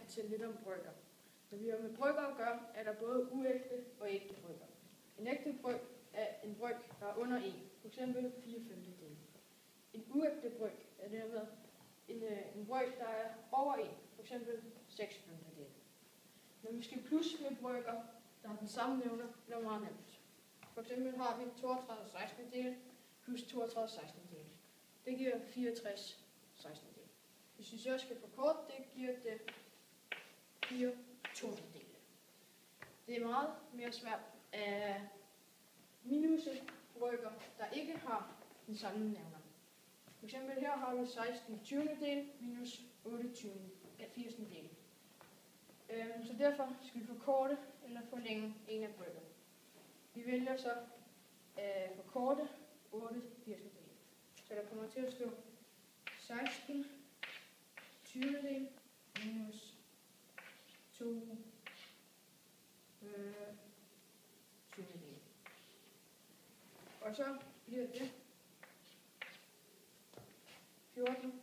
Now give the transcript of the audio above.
fortælle lidt om brøker. Når vi har med brøker at gøre, er der både uægte og ægte brøker. En ægte bryg er en bryg, der er under 1, f.eks. 4/5. En uægte bryg er dermed en bryg, der er over 1, f.eks. 6/5. Når vi skal plusse med brøker, der har den samme nævner, det er meget nemt. For eksempel har vi 32/16 plus 32/16. Det giver 64/16. Hvis vi så skal forkorte det, giver det 4/2. Det er meget mere svært at minuse brøker, der ikke har den samme nævner. For eksempel her har vi 16/20 minus 8/80. Så derfor skal vi forkorte eller forlænge en af brøkerne. Vi vælger så at forkorte 8/80. Så der kommer til at stå 16/20 minus 2/20. Og så bliver det 14